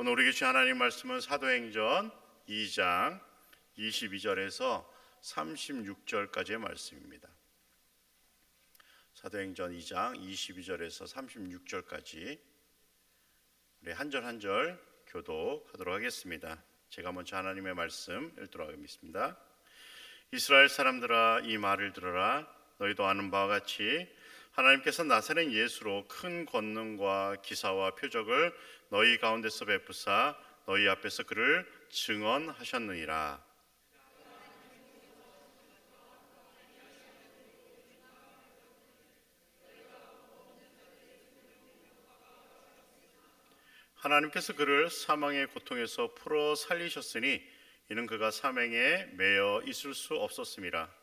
오늘 우리 주신 하나님 말씀은 사도행전 2장 22절에서 36절까지의 말씀입니다. 사도행전 2장 22절에서 36절까지 우리 한 절 한 절 교독하도록 하겠습니다. 제가 먼저 하나님의 말씀 읽도록 하겠습니다. 이스라엘 사람들아, 이 말을 들어라. 너희도 아는 바와 같이 하나님께서 나사렛 예수로 큰 권능과 기사와 표적을 너희 가운데서 베푸사 너희 앞에서 그를 증언하셨느니라. 하나님께서 그를 사망의 고통에서 풀어 살리셨으니 이는 그가 사망에 매여 있을 수 없었음이라.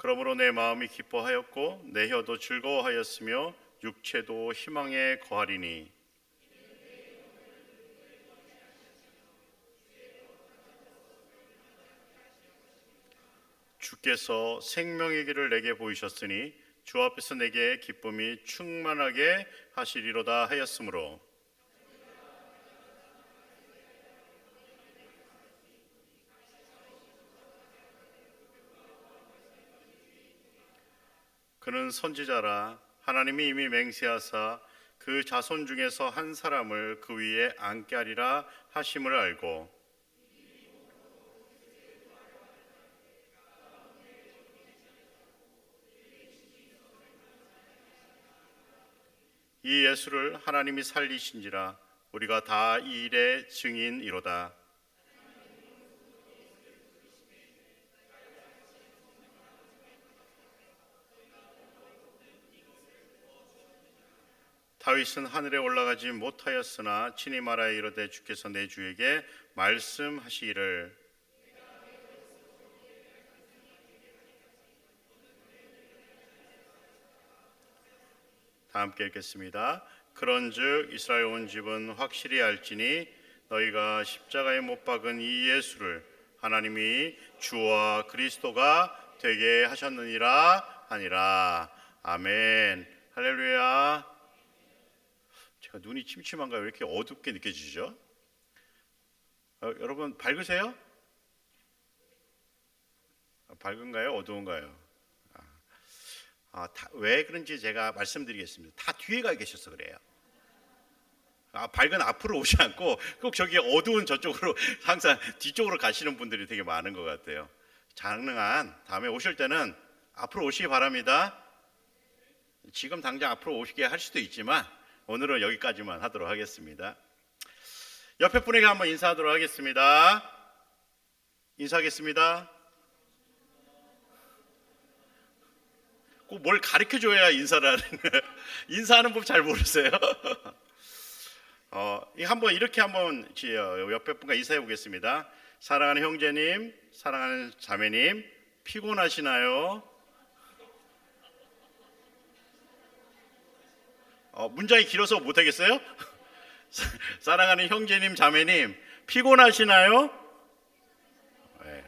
그러므로 내 마음이 기뻐하였고 내 혀도 즐거워하였으며 육체도 희망에 거하리니 주께서 생명의 길을 내게 보이셨으니 주 앞에서 내게 기쁨이 충만하게 하시리로다 하였으므로 그는 선지자라. 하나님이 이미 맹세하사 그 자손 중에서 한 사람을 그 위에 앉게 하리라 하심을 알고 이 예수를 하나님이 살리신지라. 우리가 다 이 일의 증인이로다. 다윗은 하늘에 올라가지 못하였으나 친히 말하여 이르되 주께서 내 주에게 말씀하시기를 다 함께 읽겠습니다. 그런즉 이스라엘 온 집은 확실히 알지니 너희가 십자가에 못 박은 이 예수를 하나님이 주와 그리스도가 되게 하셨느니라 하니라. 아멘. 할렐루야. 제가 눈이 침침한가요? 왜 이렇게 어둡게 느껴지죠? 여러분 밝으세요? 밝은가요? 어두운가요? 왜 그런지 제가 말씀드리겠습니다. 다 뒤에 가 계셔서 그래요. 밝은 앞으로 오지 않고 꼭 저기 어두운 저쪽으로 항상 뒤쪽으로 가시는 분들이 되게 많은 것 같아요. 가능한 다음에 오실 때는 앞으로 오시기 바랍니다. 지금 당장 앞으로 오시게 할 수도 있지만 오늘은 여기까지만 하도록 하겠습니다. 옆에 분에게 한번 인사하도록 하겠습니다. 인사하겠습니다. 꼭 뭘 가르쳐줘야 인사를 하는 거예요. 인사하는 법 잘 모르세요? 한번 이렇게 한번 옆에 분과 인사해 보겠습니다. 사랑하는 형제님, 사랑하는 자매님, 피곤하시나요? 문장이 길어서 못하겠어요? 사랑하는 형제님, 자매님, 피곤하시나요? 네.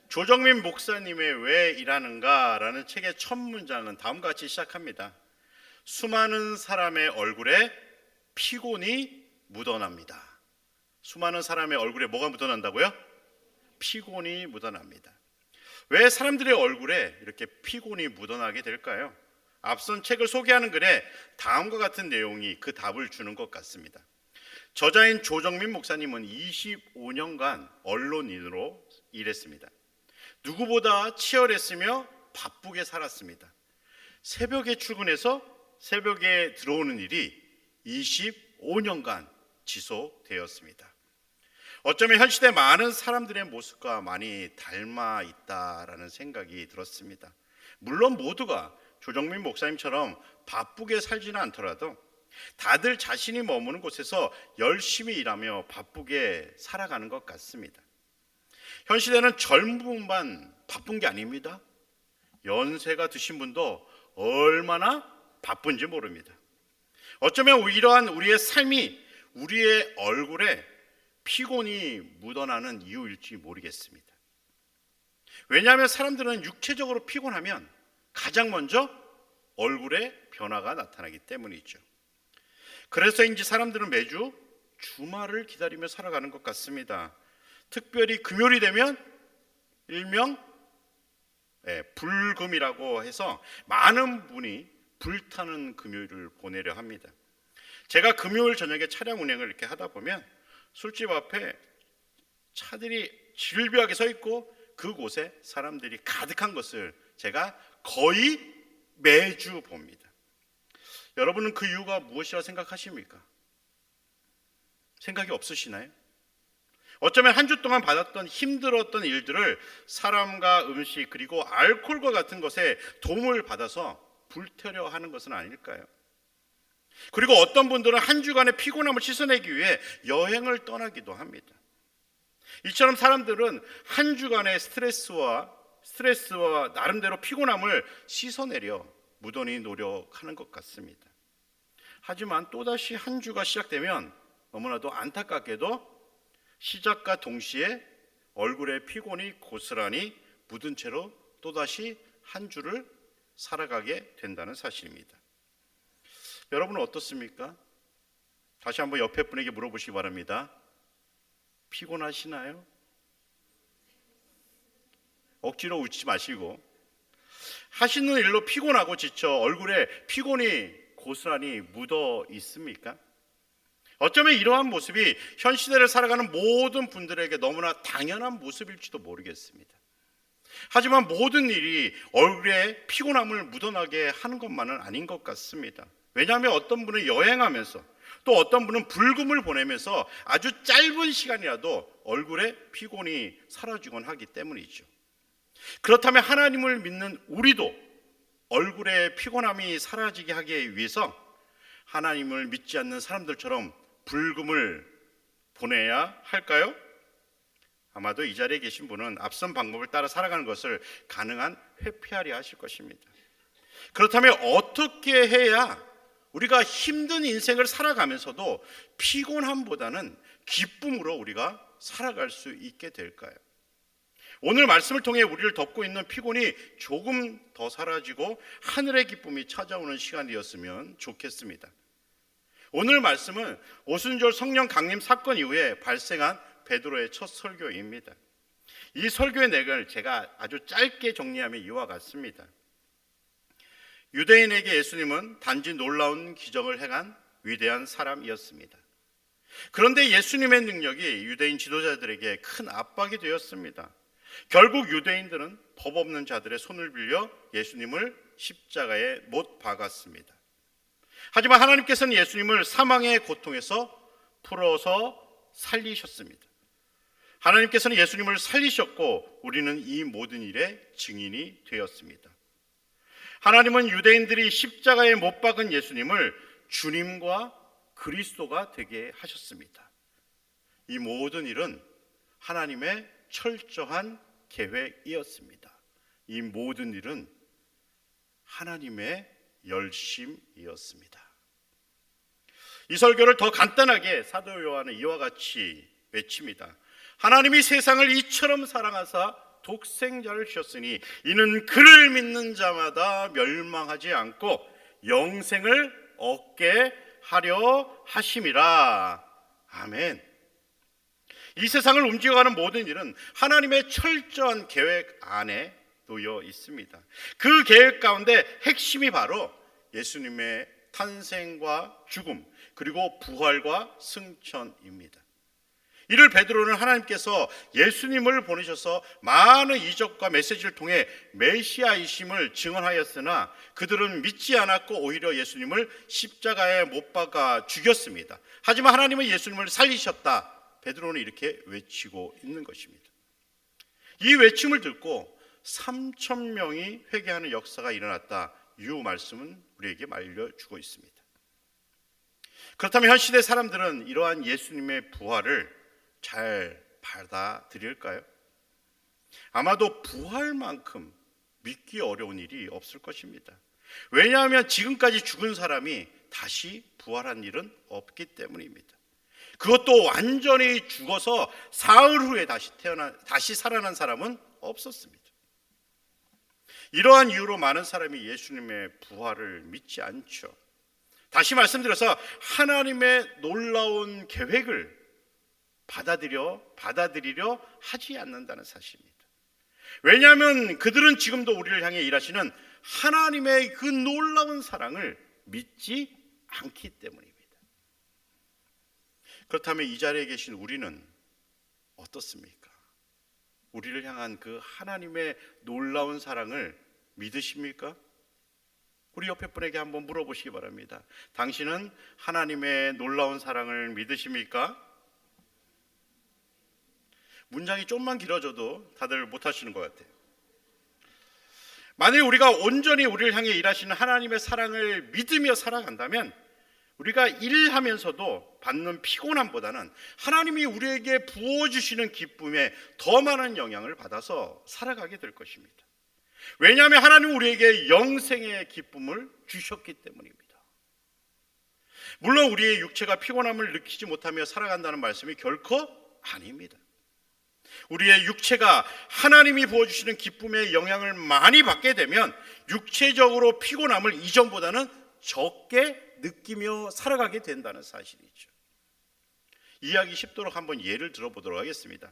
조정민 목사님의 왜 일하는가라는 책의 첫 문장은 다음과 같이 시작합니다. 수많은 사람의 얼굴에 피곤이 묻어납니다. 수많은 사람의 얼굴에 뭐가 묻어난다고요? 피곤이 묻어납니다. 왜 사람들의 얼굴에 이렇게 피곤이 묻어나게 될까요? 앞선 책을 소개하는 글에 다음과 같은 내용이 그 답을 주는 것 같습니다. 저자인 조정민 목사님은 25년간 언론인으로 일했습니다. 누구보다 치열했으며 바쁘게 살았습니다. 새벽에 출근해서 새벽에 들어오는 일이 25년간 지속되었습니다. 어쩌면 현 시대 많은 사람들의 모습과 많이 닮아 있다라는 생각이 들었습니다. 물론 모두가 조정민 목사님처럼 바쁘게 살지는 않더라도 다들 자신이 머무는 곳에서 열심히 일하며 바쁘게 살아가는 것 같습니다. 현 시대는 젊은 분만 바쁜 게 아닙니다. 연세가 드신 분도 얼마나 바쁜지 모릅니다. 어쩌면 이러한 우리의 삶이 우리의 얼굴에 피곤이 묻어나는 이유일지 모르겠습니다. 왜냐하면 사람들은 육체적으로 피곤하면 가장 먼저 얼굴에 변화가 나타나기 때문이죠. 그래서인지 사람들은 매주 주말을 기다리며 살아가는 것 같습니다. 특별히 금요일이 되면 일명 불금이라고 해서 많은 분이 불타는 금요일을 보내려 합니다. 제가 금요일 저녁에 차량 운행을 이렇게 하다 보면 술집 앞에 차들이 질비하게 서 있고 그곳에 사람들이 가득한 것을 제가 거의 매주 봅니다. 여러분은 그 이유가 무엇이라 생각하십니까? 생각이 없으시나요? 어쩌면 한 주 동안 받았던 힘들었던 일들을 사람과 음식 그리고 알코올과 같은 것에 도움을 받아서 불태려 하는 것은 아닐까요? 그리고 어떤 분들은 한 주간의 피곤함을 씻어내기 위해 여행을 떠나기도 합니다. 이처럼 사람들은 한 주간의 스트레스와 나름대로 피곤함을 씻어내려 무던히 노력하는 것 같습니다. 하지만 또다시 한 주가 시작되면 너무나도 안타깝게도 시작과 동시에 얼굴에 피곤이 고스란히 묻은 채로 또다시 한 주를 살아가게 된다는 사실입니다. 여러분은 어떻습니까? 다시 한번 옆에 분에게 물어보시기 바랍니다. 피곤하시나요? 억지로 웃지 마시고, 하시는 일로 피곤하고 지쳐 얼굴에 피곤이 고스란히 묻어 있습니까? 어쩌면 이러한 모습이 현 시대를 살아가는 모든 분들에게 너무나 당연한 모습일지도 모르겠습니다. 하지만 모든 일이 얼굴에 피곤함을 묻어나게 하는 것만은 아닌 것 같습니다. 왜냐하면 어떤 분은 여행하면서 또 어떤 분은 불금을 보내면서 아주 짧은 시간이라도 얼굴에 피곤이 사라지곤 하기 때문이죠. 그렇다면 하나님을 믿는 우리도 얼굴에 피곤함이 사라지게 하기 위해서 하나님을 믿지 않는 사람들처럼 불금을 보내야 할까요? 아마도 이 자리에 계신 분은 앞선 방법을 따라 살아가는 것을 가능한 회피하려 하실 것입니다. 그렇다면 어떻게 해야 우리가 힘든 인생을 살아가면서도 피곤함보다는 기쁨으로 우리가 살아갈 수 있게 될까요? 오늘 말씀을 통해 우리를 덮고 있는 피곤이 조금 더 사라지고 하늘의 기쁨이 찾아오는 시간이었으면 좋겠습니다. 오늘 말씀은 오순절 성령 강림 사건 이후에 발생한 베드로의 첫 설교입니다. 이 설교의 내용을 제가 아주 짧게 정리하면 이와 같습니다. 유대인에게 예수님은 단지 놀라운 기적을 행한 위대한 사람이었습니다. 그런데 예수님의 능력이 유대인 지도자들에게 큰 압박이 되었습니다. 결국 유대인들은 법 없는 자들의 손을 빌려 예수님을 십자가에 못 박았습니다. 하지만 하나님께서는 예수님을 사망의 고통에서 풀어서 살리셨습니다. 하나님께서는 예수님을 살리셨고 우리는 이 모든 일의 증인이 되었습니다. 하나님은 유대인들이 십자가에 못 박은 예수님을 주님과 그리스도가 되게 하셨습니다. 이 모든 일은 하나님의 철저한 계획이었습니다. 이 모든 일은 하나님의 열심이었습니다. 이 설교를 더 간단하게 사도 요한은 이와 같이 외칩니다. 하나님이 세상을 이처럼 사랑하사 독생자를 주셨으니 이는 그를 믿는 자마다 멸망하지 않고 영생을 얻게 하려 하심이라. 아멘. 이 세상을 움직여가는 모든 일은 하나님의 철저한 계획 안에 놓여 있습니다. 그 계획 가운데 핵심이 바로 예수님의 탄생과 죽음 그리고 부활과 승천입니다. 이를 베드로는 하나님께서 예수님을 보내셔서 많은 이적과 메시지를 통해 메시아이심을 증언하였으나 그들은 믿지 않았고 오히려 예수님을 십자가에 못 박아 죽였습니다. 하지만 하나님은 예수님을 살리셨다. 베드로는 이렇게 외치고 있는 것입니다. 이 외침을 듣고 3,000명이 회개하는 역사가 일어났다. 이 말씀은 우리에게 알려주고 있습니다. 그렇다면 현 시대 사람들은 이러한 예수님의 부활을 잘 받아들일까요? 아마도 부활만큼 믿기 어려운 일이 없을 것입니다. 왜냐하면 지금까지 죽은 사람이 다시 부활한 일은 없기 때문입니다. 그것도 완전히 죽어서 사흘 후에 다시 살아난 사람은 없었습니다. 이러한 이유로 많은 사람이 예수님의 부활을 믿지 않죠. 다시 말씀드려서 하나님의 놀라운 계획을 받아들이려 하지 않는다는 사실입니다. 왜냐하면 그들은 지금도 우리를 향해 일하시는 하나님의 그 놀라운 사랑을 믿지 않기 때문입니다. 그렇다면 이 자리에 계신 우리는 어떻습니까? 우리를 향한 그 하나님의 놀라운 사랑을 믿으십니까? 우리 옆에 분에게 한번 물어보시기 바랍니다. 당신은 하나님의 놀라운 사랑을 믿으십니까? 문장이 좀만 길어져도 다들 못하시는 것 같아요. 만일 우리가 온전히 우리를 향해 일하시는 하나님의 사랑을 믿으며 살아간다면 우리가 일하면서도 받는 피곤함보다는 하나님이 우리에게 부어주시는 기쁨에 더 많은 영향을 받아서 살아가게 될 것입니다. 왜냐하면 하나님은 우리에게 영생의 기쁨을 주셨기 때문입니다. 물론 우리의 육체가 피곤함을 느끼지 못하며 살아간다는 말씀이 결코 아닙니다. 우리의 육체가 하나님이 부어주시는 기쁨의 영향을 많이 받게 되면 육체적으로 피곤함을 이전보다는 적게 느끼며 살아가게 된다는 사실이죠. 이해하기 쉽도록 한번 예를 들어보도록 하겠습니다.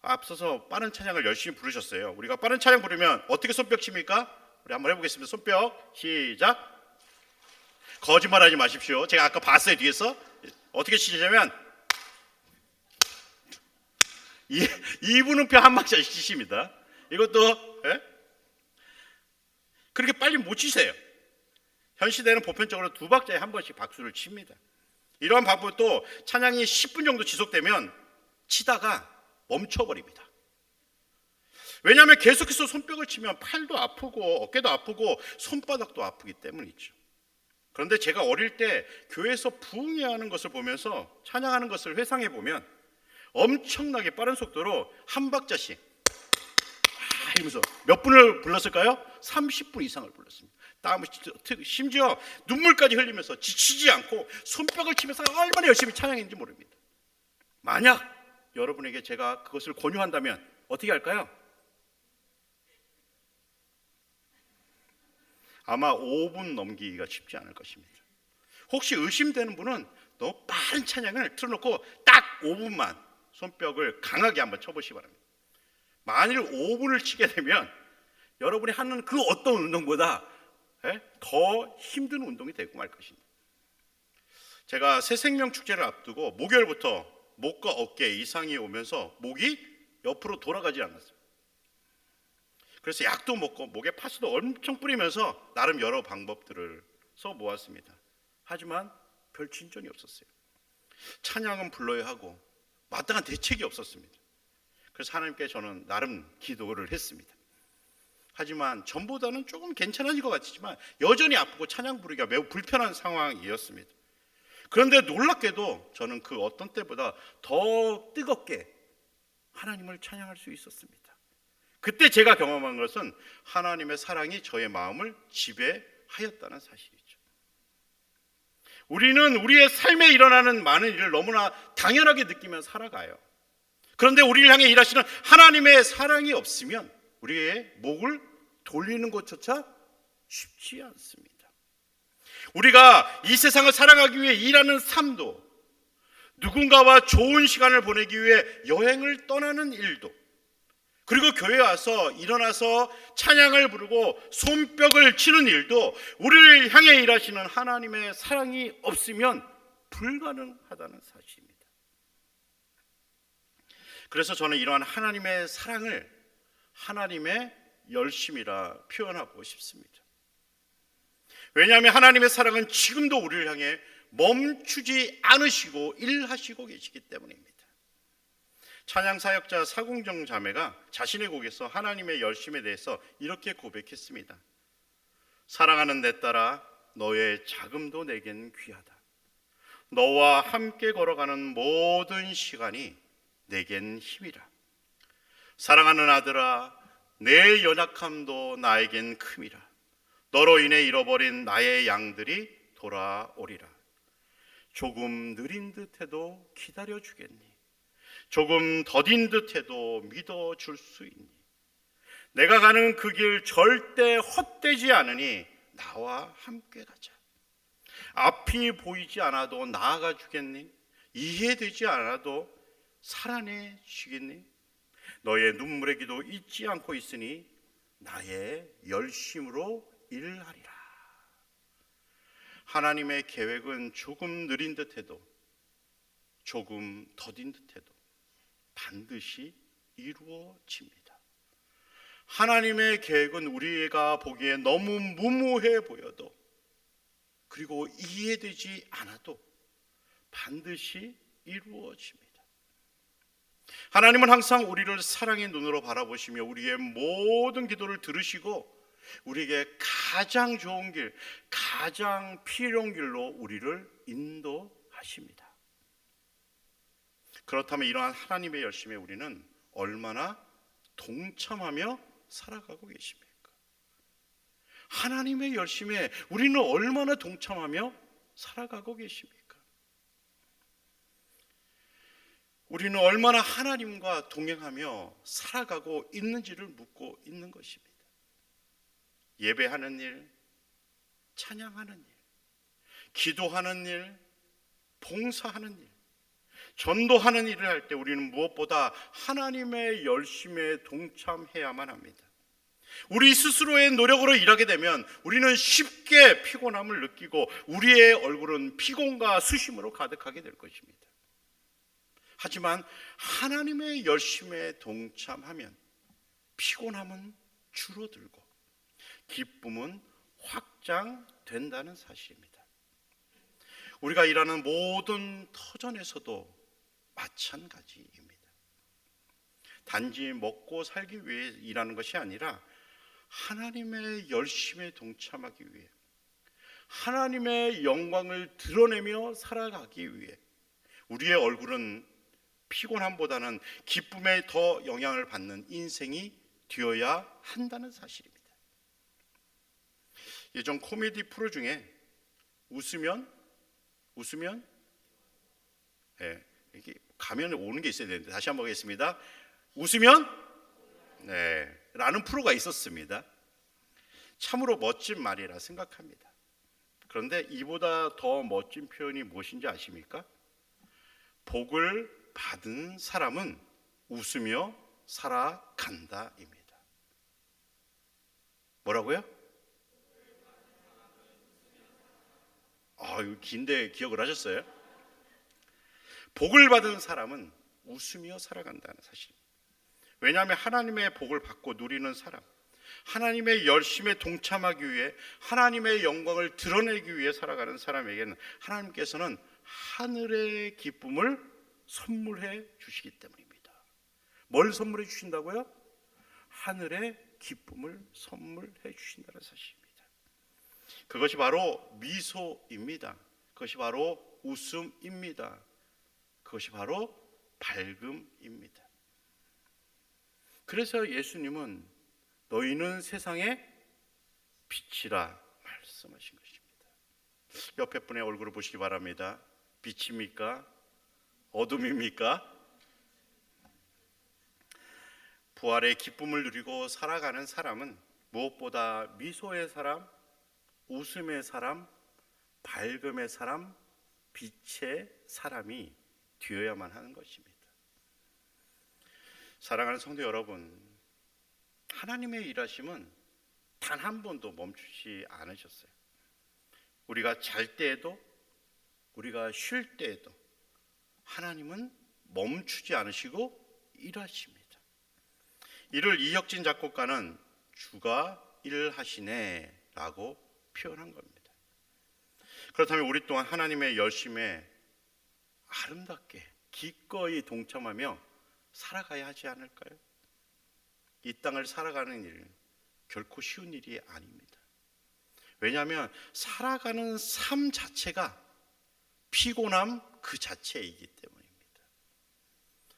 앞서서 빠른 찬양을 열심히 부르셨어요. 우리가 빠른 찬양 부르면 어떻게 손뼉 칩니까? 우리 한번 해보겠습니다. 손뼉 시작. 거짓말하지 마십시오. 제가 아까 봤어요. 뒤에서 어떻게 치냐면 2분음표 한 박자씩 치십니다. 이것도 그렇게 빨리 못 치세요. 현 시대는 보편적으로 2박자에 한 번씩 박수를 칩니다. 이러한 방법도 찬양이 10분 정도 지속되면 치다가 멈춰버립니다. 왜냐하면 계속해서 손뼉을 치면 팔도 아프고 어깨도 아프고 손바닥도 아프기 때문이죠. 그런데 제가 어릴 때 교회에서 부흥회하는 것을 보면서 찬양하는 것을 회상해 보면 엄청나게 빠른 속도로 한 박자씩 이러면서 몇 분을 불렀을까요? 30분 이상을 불렀습니다. 심지어 눈물까지 흘리면서 지치지 않고 손뼉을 치면서 얼마나 열심히 찬양했는지 모릅니다. 만약 여러분에게 제가 그것을 권유한다면 어떻게 할까요? 아마 5분 넘기기가 쉽지 않을 것입니다. 혹시 의심되는 분은 너무 빠른 찬양을 틀어놓고 딱 5분만 손뼉을 강하게 한번 쳐보시기 바랍니다. 만일 5분을 치게 되면 여러분이 하는 그 어떤 운동보다 더 힘든 운동이 되고 말 것입니다. 제가 새생명 축제를 앞두고 목요일부터 목과 어깨에 이상이 오면서 목이 옆으로 돌아가지 않았어요. 그래서 약도 먹고 목에 파스도 엄청 뿌리면서 나름 여러 방법들을 써 모았습니다. 하지만 별 진전이 없었어요. 찬양은 불러야 하고 마땅한 대책이 없었습니다. 그래서 하나님께 저는 나름 기도를 했습니다. 하지만 전보다는 조금 괜찮아진 것 같지만 여전히 아프고 찬양 부르기가 매우 불편한 상황이었습니다. 그런데 놀랍게도 저는 그 어떤 때보다 더 뜨겁게 하나님을 찬양할 수 있었습니다. 그때 제가 경험한 것은 하나님의 사랑이 저의 마음을 지배하였다는 사실이죠. 우리는 우리의 삶에 일어나는 많은 일을 너무나 당연하게 느끼며 살아가요. 그런데 우리를 향해 일하시는 하나님의 사랑이 없으면 우리의 목을 돌리는 것조차 쉽지 않습니다. 우리가 이 세상을 살아가기 위해 일하는 삶도, 누군가와 좋은 시간을 보내기 위해 여행을 떠나는 일도, 그리고 교회에 와서 일어나서 찬양을 부르고 손뼉을 치는 일도 우리를 향해 일하시는 하나님의 사랑이 없으면 불가능하다는 사실입니다. 그래서 저는 이러한 하나님의 사랑을 하나님의 열심이라 표현하고 싶습니다. 왜냐하면 하나님의 사랑은 지금도 우리를 향해 멈추지 않으시고 일하시고 계시기 때문입니다. 찬양 사역자 사공정 자매가 자신의 곡에서 하나님의 열심에 대해서 이렇게 고백했습니다. 사랑하는 내 딸아, 너의 자금도 내겐 귀하다. 너와 함께 걸어가는 모든 시간이 내겐 힘이라. 사랑하는 아들아, 내 연약함도 나에겐 큼이라. 너로 인해 잃어버린 나의 양들이 돌아오리라. 조금 느린 듯해도 기다려주겠니? 조금 더딘 듯해도 믿어줄 수 있니? 내가 가는 그 길 절대 헛되지 않으니 나와 함께 가자. 앞이 보이지 않아도 나아가 주겠니? 이해되지 않아도 살아내 주겠니? 너의 눈물의 기도 잊지 않고 있으니 나의 열심으로 일하리라. 하나님의 계획은 조금 느린 듯해도 조금 더딘 듯해도 반드시 이루어집니다. 하나님의 계획은 우리가 보기에 너무 무모해 보여도 그리고 이해되지 않아도 반드시 이루어집니다. 하나님은 항상 우리를 사랑의 눈으로 바라보시며 우리의 모든 기도를 들으시고 우리에게 가장 좋은 길, 가장 필요한 길로 우리를 인도하십니다. 그렇다면 이러한 하나님의 열심에 우리는 얼마나 동참하며 살아가고 계십니까? 하나님의 열심에 우리는 얼마나 동참하며 살아가고 계십니까? 우리는 얼마나 하나님과 동행하며 살아가고 있는지를 묻고 있는 것입니다. 예배하는 일, 찬양하는 일, 기도하는 일, 봉사하는 일, 전도하는 일을 할 때 우리는 무엇보다 하나님의 열심에 동참해야만 합니다. 우리 스스로의 노력으로 일하게 되면 우리는 쉽게 피곤함을 느끼고 우리의 얼굴은 피곤과 수심으로 가득하게 될 것입니다. 하지만 하나님의 열심에 동참하면 피곤함은 줄어들고 기쁨은 확장된다는 사실입니다. 우리가 일하는 모든 터전에서도 마찬가지입니다. 단지 먹고 살기 위해 일하는 것이 아니라 하나님의 열심에 동참하기 위해 하나님의 영광을 드러내며 살아가기 위해 우리의 얼굴은 피곤함보다는 기쁨에 더 영향을 받는 인생이 되어야 한다는 사실입니다. 예전 코미디 프로 중에 웃으면 이렇게 가면에 오는 게 있어야 되는데 다시 한번 보겠습니다. 웃으면 라는 프로가 있었습니다. 참으로 멋진 말이라 생각합니다. 그런데 이보다 더 멋진 표현이 무엇인지 아십니까? 복을 받은 사람은 웃으며 살아간다입니다. 뭐라고요? 이거 긴데 기억을 하셨어요? 복을 받은 사람은 웃으며 살아간다는 사실입니다. 왜냐하면 하나님의 복을 받고 누리는 사람, 하나님의 열심에 동참하기 위해 하나님의 영광을 드러내기 위해 살아가는 사람에게는 하나님께서는 하늘의 기쁨을 선물해 주시기 때문입니다. 뭘 선물해 주신다고요? 하늘의 기쁨을 선물해 주신다는 사실입니다. 그것이 바로 미소입니다. 그것이 바로 웃음입니다. 그것이 바로 밝음입니다. 그래서 예수님은 너희는 세상의 빛이라 말씀하신 것입니다. 옆에 분의 얼굴을 보시기 바랍니다. 빛입니까? 어둠입니까? 부활의 기쁨을 누리고 살아가는 사람은 무엇보다 미소의 사람, 웃음의 사람, 밝음의 사람, 빛의 사람이 되어야만 하는 것입니다. 사랑하는 성도 여러분, 하나님의 일하심은 단 한 번도 멈추지 않으셨어요. 우리가 잘 때에도 우리가 쉴 때에도 하나님은 멈추지 않으시고 일하십니다. 이를 이혁진 작곡가는 주가 일하시네 라고 표현한 겁니다. 그렇다면 우리 또한 하나님의 열심에 아름답게 기꺼이 동참하며 살아가야 하지 않을까요? 이 땅을 살아가는 일 결코 쉬운 일이 아닙니다. 왜냐하면 살아가는 삶 자체가 피곤함 그 자체이기 때문입니다.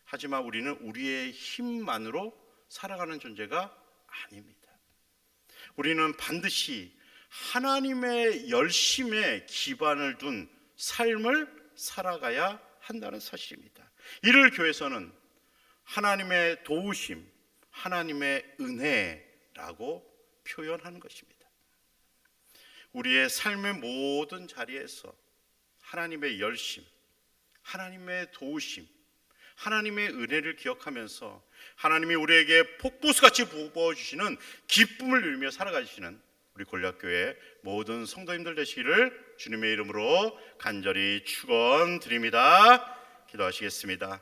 하지만 우리는 우리의 힘만으로 살아가는 존재가 아닙니다. 우리는 반드시 하나님의 열심에 기반을 둔 삶을 살아가야 한다는 사실입니다. 이를 교회에서는 하나님의 도우심, 하나님의 은혜라고 표현하는 것입니다. 우리의 삶의 모든 자리에서 하나님의 열심, 하나님의 도우심, 하나님의 은혜를 기억하면서 하나님이 우리에게 폭포수같이 부어주시는 기쁨을 누리며 살아가시는 우리 골략교회 모든 성도님들 되시기를 주님의 이름으로 간절히 축원드립니다. 기도하시겠습니다.